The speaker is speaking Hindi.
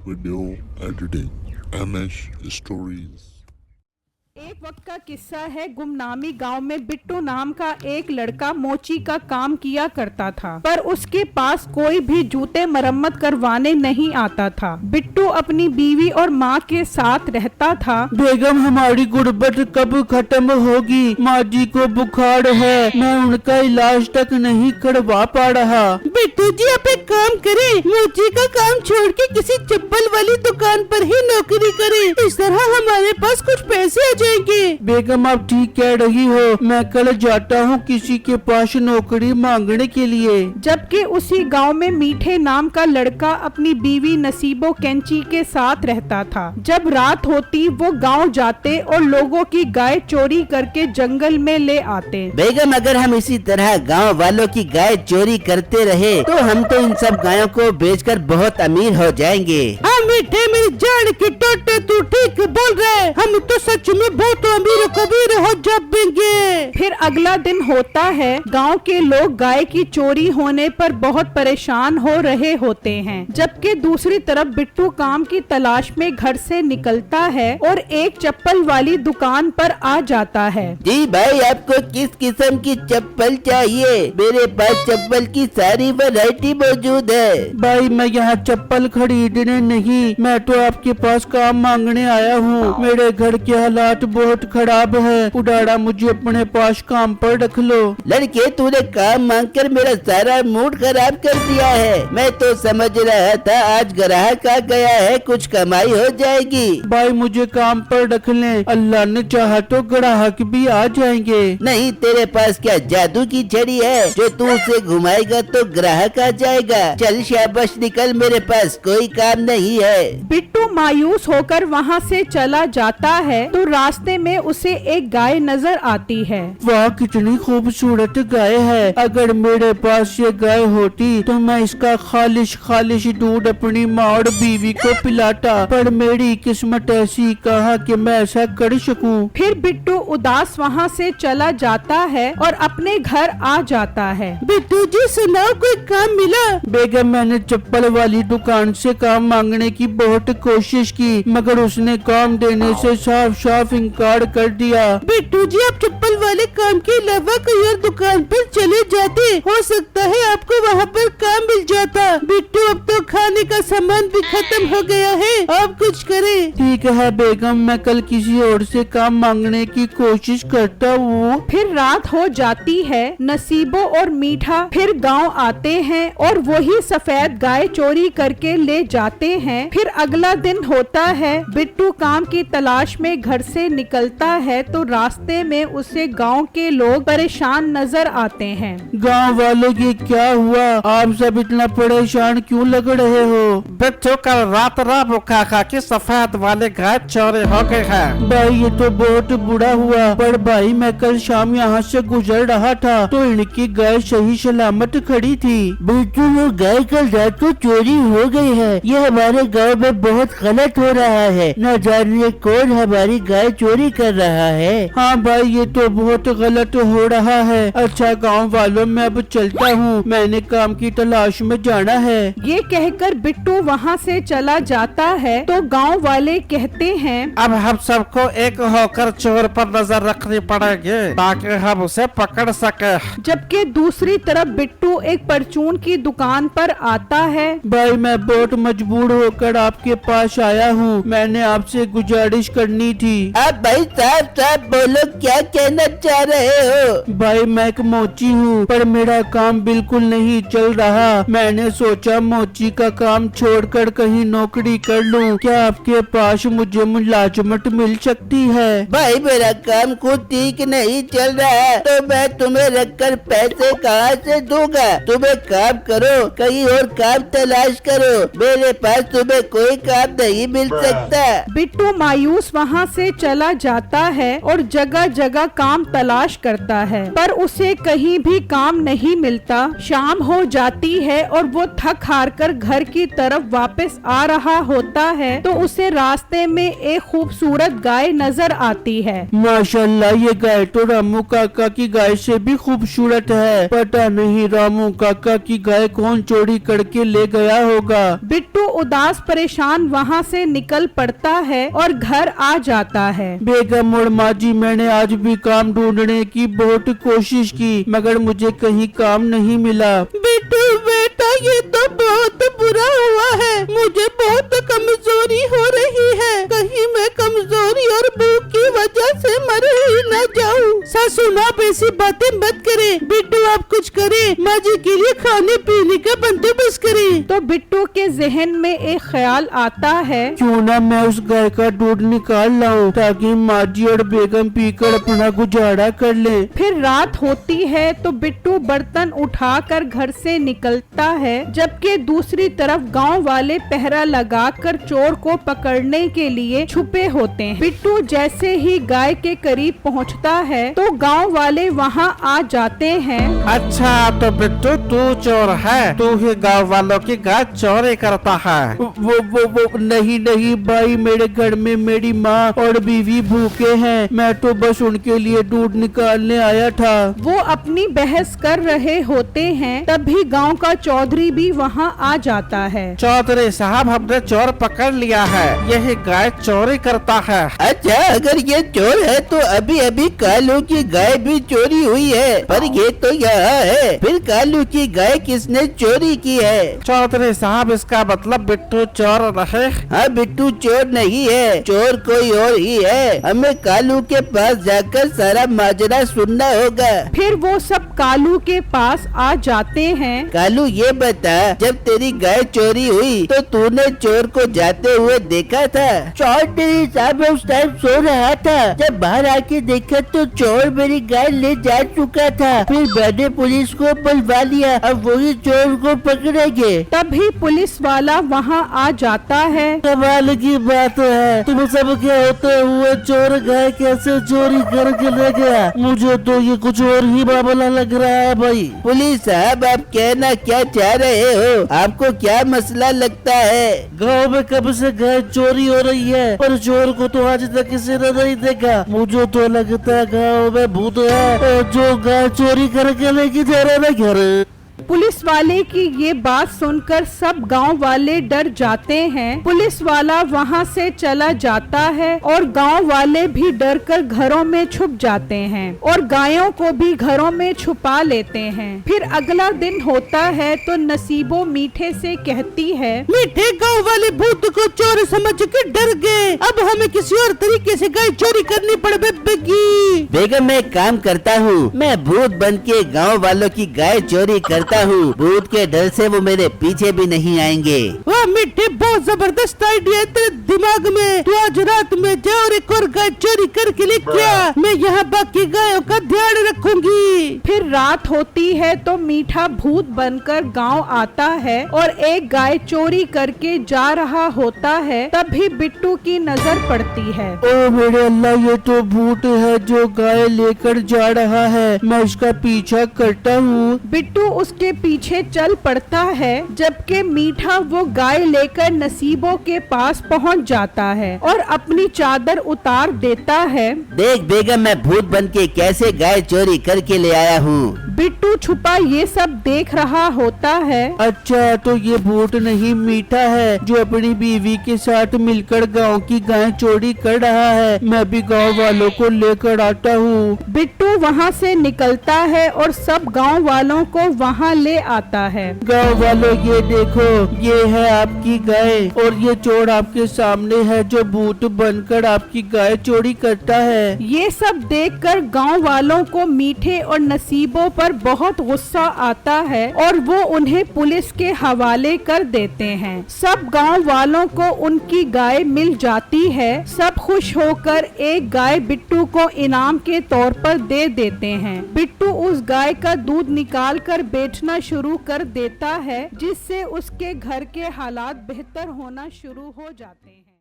video editing, MS Stories. एक वक्त का किस्सा है। गुमनामी गांव में बिट्टू नाम का एक लड़का मोची का काम किया करता था, पर उसके पास कोई भी जूते मरम्मत करवाने नहीं आता था। बिट्टू अपनी बीवी और माँ के साथ रहता था। बेगम, हमारी गुर्बत कब खत्म होगी? माँ जी को बुखार है, मैं उनका इलाज तक नहीं करवा पा रहा। बिट्टू जी, आप एक काम करें, मोची का काम छोड़ के किसी चप्पल वाली दुकान पर ही नौकरी करें। इस तरह हमारे पास कुछ पैसे आ जाएंगे। बेगम, आप ठीक कह रही हो, मैं कल जाता हूँ किसी के पास नौकरी मांगने के लिए। जबकि उसी गांव में मीठे नाम का लड़का अपनी बीवी नसीबो कैंची के साथ रहता था। जब रात होती वो गांव जाते और लोगों की गाय चोरी करके जंगल में ले आते। बेगम, अगर हम इसी तरह गांव वालों की गाय चोरी करते रहे तो हम तो इन सब गायों को बेचकर बहुत अमीर हो जाएंगे। हाँ मीठे, मेरी जान की टोटे, तू ठीक बोल रहे। हम तो सच में बहुत अमीर कबीर हो जाएंगे। फिर अगला दिन होता है। गांव के लोग गाय की चोरी होने पर बहुत परेशान हो रहे होते हैं, जबकि दूसरी तरफ बिट्टू काम की तलाश में घर से निकलता है और एक चप्पल वाली दुकान पर आ जाता है। जी भाई, आपको किस किस्म की चप्पल चाहिए? मेरे पास चप्पल की सारी वैरायटी मौजूद है। भाई, मैं यहाँ चप्पल खरीदने नहीं, मैं तो आपके पास काम मांगने आया हूँ। मेरे घर के हालात बहुत खराब है, उड़ाड़ा मुझे अपने पास काम पर रख लो। लड़के, तूने काम मांगकर मेरा सारा मूड खराब कर दिया है। मैं तो समझ रहा था आज ग्राहक आ गया है, कुछ कमाई हो जाएगी। भाई, मुझे काम पर रख लें, अल्लाह ने चाहा तो ग्राहक भी आ जाएंगे। नहीं, तेरे पास क्या जादू की छड़ी है जो तू उसे घुमाएगा तो ग्राहक आ जाएगा? चल शाबाश, निकल, मेरे पास कोई काम नहीं है। बिट्टू मायूस होकर वहाँ से चला जाता है तो रास्ते में उसे एक गाय नजर आती है। वाह, कितनी खूबसूरत गाय है। अगर मेरे पास ये गाय होती तो मैं इसका खालिश खालिश दूध अपनी माँ और बीवी को पिलाता, पर मेरी किस्मत ऐसी कहा कि मैं ऐसा कर सकूं। फिर बिट्टू उदास वहाँ से चला जाता है और अपने घर आ जाता है। बिट्टू जी, सुनाओ, कोई काम मिला? बेगम, मैंने चप्पल वाली दुकान से काम मांगने की बहुत कोशिश की, मगर उसने काम देने से साफ साफ इनकार कर दिया। बिट्टू जी, आप चप्पल वाले काम के अलावा कोई और दुकान पर चले जाते, हो सकता है आपको वहाँ पर काम मिल जाता। बिट्टू, अब तो खाने का सामान भी खत्म हो गया है, आप कुछ करें। ठीक है बेगम, मैं कल किसी और से काम मांगने की कोशिश करता हूँ। फिर रात हो जाती है। नसीबो और मीठा फिर गांव आते हैं और वही सफेद गाय चोरी करके ले जाते हैं। फिर अगला दिन होता है। बिट्टू काम की तलाश में घर से निकलता है तो रास्ते में उसे गांव के लोग परेशान नजर आते हैं। गांव वालों, ये क्या हुआ? आप सब इतना परेशान क्यों लग रहे हो? बिट्टू, कल रात राबू काका की सफेद वाली गाय चोरी हो गई है। भाई, ये तो बहुत बुरा हुआ, पर भाई मैं कल शाम यहाँ से गुजर रहा था तो इनकी गाय सही सलामत खड़ी थी। बिट्टू, वो गाय कल रात को चोरी हो गई है। ये हमारे गांव में बहुत गलत हो रहा है, न जाने कौन हमारी गाय चोरी कर रहा है। हाँ भाई, ये तो बहुत गलत हो रहा है। अच्छा गांव वालों, मैं अब चलता हूँ, मैंने काम की तलाश में जाना है। ये कहकर बिट्टू वहाँ से चला जाता है तो गांव वाले कहते हैं, अब हम सबको एक होकर चोर पर नजर रखनी पड़ेगी ताकि हम उसे पकड़ सके। जबकि दूसरी तरफ बिट्टू एक परचून की दुकान पर आता है। भाई, मैं बहुत मजबूर होकर आपके पास आया हूँ, मैंने आपसे गुजारिश करनी थी। आप भाई साहब साहब बोलो, क्या कहना चाह रहे हो? भाई, मैं एक मोची हूँ, पर मेरा काम बिल्कुल नहीं चल रहा। मैंने सोचा मोची का काम छोड़कर कहीं नौकरी कर लूँ। क्या आपके पास मुझे मुलाजमत मिल सकती है? भाई, मेरा काम खुद ठीक नहीं चल रहा है तो मैं तुम्हें रखकर पैसे कहाँ से दूंगा? तुम एक काम करो, कहीं और काम तलाश करो, मेरे पास तुम्हें कोई काम नहीं मिल सकता। बिट्टू मायूस वहाँ से चला जाता है और जगह जगह काम तलाश करता है, पर उसे कहीं भी काम नहीं मिलता। शाम हो जाती है और वो थक हार कर घर की तरफ वापस आ रहा होता है तो उसे रास्ते में एक खूबसूरत गाय नजर आती है। माशाल्लाह, ये गाय तो रामू काका की गाय से भी खूबसूरत है। पता नहीं रामू काका की गाय कौन चोरी करके ले गया होगा। बिट्टू उदास परेशान वहाँ से निकल पड़ता है और घर आ जाता है। बेगम और माँ जी, मैंने आज भी काम ढूंढने की बहुत कोशिश की मगर मुझे कहीं काम नहीं मिला। बिट्टू बेटा, ये तो बहुत बुरा हुआ है। मुझे बहुत कमजोरी हो रही है। कहीं मैं कमजोरी और भूख की वजह से मर ही न जाऊं। सासू माँ ऐसी बातें मत करे। बिट्टू आप कुछ करे, माँ जी के लिए खाने पीने का बंदोबस्त करे। तो बिट्टू के जहन में एक ख्याल आता है, क्यों ना मैं उस गाय का दूध निकाल लाऊं ताकि माँ जी और बेगम पीकर अपना गुजारा कर ले। फिर रात होती है तो बिट्टू बर्तन उठाकर घर से निकलता है, जबकि दूसरी तरफ गांव वाले पहरा लगाकर चोर को पकड़ने के लिए छुपे होते हैं। बिट्टू जैसे ही गाय के करीब पहुंचता है तो गांव वाले वहां आ जाते हैं। अच्छा, तो बिट्टू तू चोर है, तू ही गाँव वालों की गाय चोरी करता है। वो नहीं भाई, मेरे घर में मेरी माँ और बीवी भूखे हैं। मैं तो बस उनके लिए दूध निकालने आया था। वो अपनी बहस कर रहे होते हैं, तभी गांव का चौधरी भी वहां आ जाता है। चौधरी साहब, हमने चोर पकड़ लिया है, यही गाय चोरी करता है। अच्छा, अगर ये चोर है तो अभी अभी कालू की गाय भी चोरी हुई है, पर ये तो यहाँ है। फिर कालू की गाय किसने चोरी की है? चौधरी साहब, इसका मतलब बिट्टू चोर रहे। हाँ, बिट्टू चोर नहीं है, चोर कोई और ही है। हमें कालू के पास जाकर सारा माजरा सुनना होगा। फिर वो सब कालू के पास आ जाते हैं। कालू, ये बता, जब तेरी गाय चोरी हुई तो तूने चोर को जाते हुए देखा था? चौधरी साहब, मैं उस टाइम सो रहा था। जब बाहर आके देखा तो चोर मेरी गाय ले जा चुका था। फिर मैंने पुलिस को बुलवा लिया, अब वही चोर को पकड़ेंगे। तभी पुलिस वाला वहाँ आ जाता है। कमाल की बात है, तुम सब के होते हुए चोर गाय कैसे चोरी करके ले गया? मुझे तो ये कुछ और ही मामला लग रहा है भाई। पुलिस साहब, आप कहना क्या चाह रहे हो? आपको क्या मसला लगता है? गांव में कब से गाय चोरी हो रही है, पर चोर को तो आज तक किसी ने नहीं देखा। मुझे तो लगता है गांव में भूत है जो गाय चोरी करके लेके जा रहा है घर। पुलिस वाले की ये बात सुनकर सब गांव वाले डर जाते हैं। पुलिस वाला वहां से चला जाता है और गांव वाले भी डरकर घरों में छुप जाते हैं और गायों को भी घरों में छुपा लेते हैं। फिर अगला दिन होता है तो नसीबो मीठे से कहती है, मीठे, गांव वाले भूत को चोर समझ के डर गए। अब हमें किसी और तरीके से गाय चोरी करनी पड़ेगी। बेगम, मैं काम करता हूँ। मैं भूत बन के गाँव वालों की गाय चोरी करता हूँ। भूत के डर से वो मेरे पीछे भी नहीं आएंगे। वाह मिट्टी, बहुत जबरदस्त आइडिया है तेरे दिमाग में। तू आज रात में जा और एक और गाय चोरी करके लेके आ। मैं यहाँ बाकी गायों का ध्यान रखूंगी। फिर रात होती है तो मीठा भूत बनकर गांव आता है और एक गाय चोरी करके जा रहा होता है। तभी बिट्टू की नजर पड़ती है। ओ मेरे अल्लाह, ये तो भूत है जो गाय लेकर जा रहा है। मैं इसका पीछा करता हूँ। बिट्टू उसके पीछे चल पड़ता है, जबकि मीठा वो गाय लेकर नसीबों के पास पहुंच जाता है और अपनी चादर उतार देता है। देख बेगम, मैं भूत बन के कैसे गाय चोरी करके ले आया हूँ। बिट्टू छुपा ये सब देख रहा होता है। अच्छा, तो ये भूत नहीं मीठा है जो अपनी बीवी के साथ मिलकर गांव की गाय चोरी कर रहा है। मैं भी गांव वालों को लेकर आता हूँ। बिट्टू वहाँ से निकलता है और सब गांव वालों को वहाँ ले आता है। गांव वालों, ये देखो, ये है आपकी गाय और ये चोर आपके सामने है जो भूत बनकर आपकी गाय चोरी करता है। ये सब देखकर गांव वालों को मीठे और नसीबों पर पर बहुत गुस्सा आता है और वो उन्हें पुलिस के हवाले कर देते हैं। सब गांव वालों को उनकी गाय मिल जाती है। सब खुश होकर एक गाय बिट्टू को इनाम के तौर पर दे देते हैं। बिट्टू उस गाय का दूध निकाल कर बेचना शुरू कर देता है, जिससे उसके घर के हालात बेहतर होना शुरू हो जाते हैं।